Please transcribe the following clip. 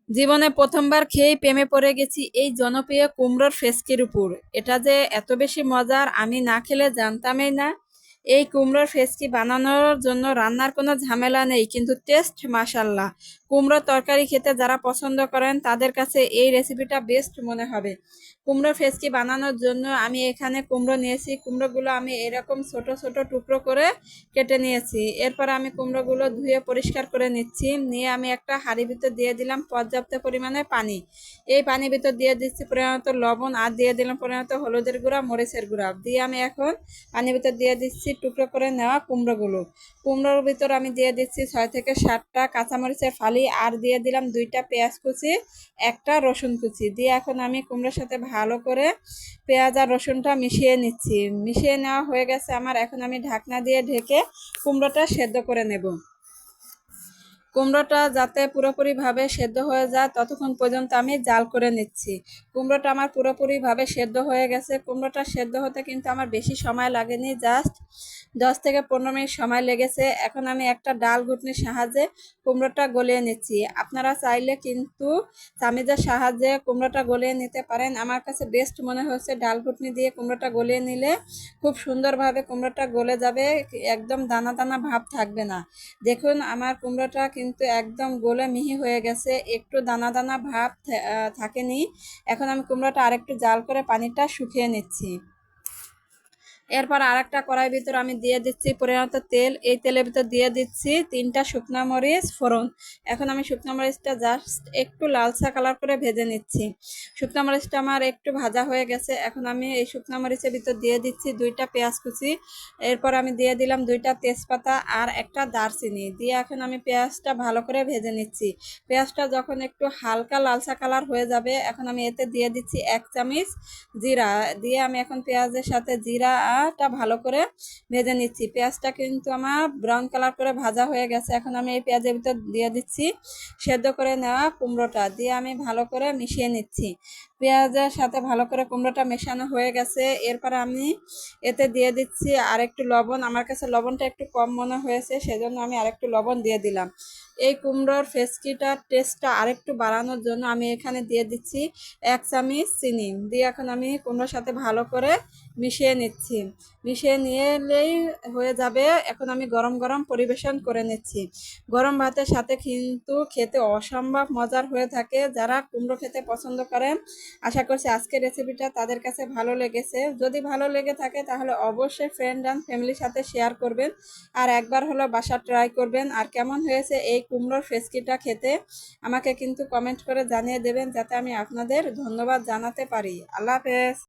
জীবনে প্রথমবার খেয়েই প্রেমে পড়ে গেছি এই জনপ্রিয় কুমড়োর ফেস্কির উপর। এটা যে এত বেশি মজার আমি না খেলে জানতামই না। এই কুমড়োর ফেস্কি বানানোর জন্য রান্নার কোনো ঝামেলা নেই, কিন্তু টেস্ট মাশাল্লাহ। কুমড়োর তরকারি খেতে যারা পছন্দ করেন তাদের কাছে এই রেসিপিটা বেস্ট মনে হবে। কুমড়োর ফেস্কি বানানোর জন্য আমি এখানে কুমড়ো নিয়েছি। কুমড়োগুলো আমি এরকম ছোট ছোট টুকরো করে কেটে নিয়েছি। এরপর আমি কুমড়োগুলো ধুয়ে পরিষ্কার করে নিচ্ছি। নিয়ে আমি একটা হাঁড়ির ভিতর দিয়ে দিলাম পর্যাপ্ত পরিমাণে পানি। এই পানির ভিতর দিয়ে দিচ্ছি পরিমাণত লবণ, আর দিয়ে দিলাম পরিমাণত হলুদের গুঁড়া, মরিচের গুঁড়া দিয়ে আমি এখন পানির ভিতর দিয়ে দিচ্ছি টুকরো করে নেওয়া কুমড়োগুলো। কুমড়োর ভিতর আমি দিয়ে দিচ্ছি 6 থেকে 7টা কাঁচামরিচের ফালি, আর দিয়ে দিলাম 2টা পেঁয়াজ কুচি, একটা রসুন কুচি দিয়ে এখন আমি কুমড়োর সাথে ভালো করে পেঁয়াজ আর রসুনটা মিশিয়ে নিচ্ছি। মিশিয়ে নেওয়া হয়ে গেছে আমার। এখন আমি ঢাকনা দিয়ে ঢেকে কুমড়োটা সেদ্ধ করে নেব। কুমড়োটা যাতে পুরোপুরিভাবে সেদ্ধ হয়ে যায় ততক্ষণ পর্যন্ত আমি জাল করে নিচ্ছি। কুমড়োটা আমার পুরোপুরিভাবে সেদ্ধ হয়ে গেছে। কুমড়োটা সেদ্ধ হতে কিন্তু আমার বেশি সময় লাগেনি, জাস্ট 10 থেকে 15 মিনিট সময় লেগেছে। এখন আমি একটা ডাল ঘুটনির সাহায্যে কুমড়োটা গলিয়ে নিচ্ছি। আপনারা চাইলে কিন্তু চামিচের সাহায্যে কুমড়োটা গলিয়ে নিতে পারেন। আমার কাছে বেস্ট মনে হচ্ছে ডাল ঘুটনি দিয়ে কুমড়োটা গলিয়ে নিলে খুব সুন্দরভাবে কুমড়োটা গলে যাবে, একদম দানা দানা ভাব থাকবে না। দেখুন আমার কুমড়োটা কিন্তু একদম গলে মিহি হয়ে গেছে, একটু দানা দানা ভাব থাকেনি। এখন আমি কুমড়োটা আরেকটু জাল করে পানিটা শুকিয়ে নিচ্ছি। এরপর আরেকটা কড়াই ভিতর আমি দিয়ে দিচ্ছি পরিমাণত তেল। এই তেলের ভিতর দিয়ে দিচ্ছি 3টা শুকনো মরিচ ফোড়ন। এখন আমি শুকনো মরিচটা জাস্ট একটু লালচা কালার করে ভেজে নিচ্ছি। শুকনো মরিচটা আমার একটু ভাজা হয়ে গেছে। এখন আমি এই শুকনো মরিচের ভিতর দিয়ে দিচ্ছি 2টা পেঁয়াজ কুচি। এরপর আমি দিয়ে দিলাম 2টা তেজপাতা আর একটা দারচিনি দিয়ে এখন আমি পেঁয়াজটা ভালো করে ভেজে নিচ্ছি। পেঁয়াজটা যখন একটু হালকা লালচা কালার হয়ে যাবে এখন আমি এতে দিয়ে দিচ্ছি 1 চামচ জিরা। দিয়ে আমি এখন পেঁয়াজের সাথে জিরাটা ভালো করে ভেজে নিচ্ছি। পেঁয়াজটা কিন্তু আমার ব্রাউন কালার করে ভাজা হয়ে গেছে। এখন আমি এই পেঁয়াজের ভিতর দিয়ে দিচ্ছি সেদ্ধ করে নেওয়া কুমড়োটা দিয়ে আমি ভালো করে মিশিয়ে নিচ্ছি। পেঁয়াজের সাথে ভালো করে কুমড়োটা মেশানো হয়ে গেছে। এরপর আমি এতে দিয়ে দিচ্ছি আরেকটু লবণ। আমার কাছে লবণটা একটু কম মনে হয়েছে, সেজন্য আমি আরেকটু লবণ দিয়ে দিলাম। এই কুমড়োর ফেস্কিটার টেস্টটা আরেকটু বাড়ানোর জন্য আমি এখানে দিয়ে দিচ্ছি 1 চামচ চিনি দিয়ে এখন আমি কুমড়োর সাথে ভালো করে মিশিয়ে নিচ্ছি। মিশিয়ে নিলেই হয়ে যাবে। এখন আমি গরম গরম পরিবেশন করে নিচ্ছি। গরম ভাতের সাথে কিন্তু খেতে অসম্ভব মজার হয়ে থাকে। যারা কুমড়ো খেতে পছন্দ করেন আশা করছি আজকের রেসিপিটা তাদের কাছে ভালো লেগেছে। যদি ভালো লেগে থাকে তাহলে অবশ্যই ফ্রেন্ড অ্যান্ড ফ্যামিলির সাথে শেয়ার করবেন, আর একবার হলো বাসা ট্রাই করবেন। আর কেমন হয়েছে এই কুমড়োর ফেস্কিটা খেতে আমাকে কিন্তু কমেন্ট করে জানিয়ে দেবেন, যাতে আমি আপনাদের ধন্যবাদ জানাতে পারি। আল্লাহ হাফেজ।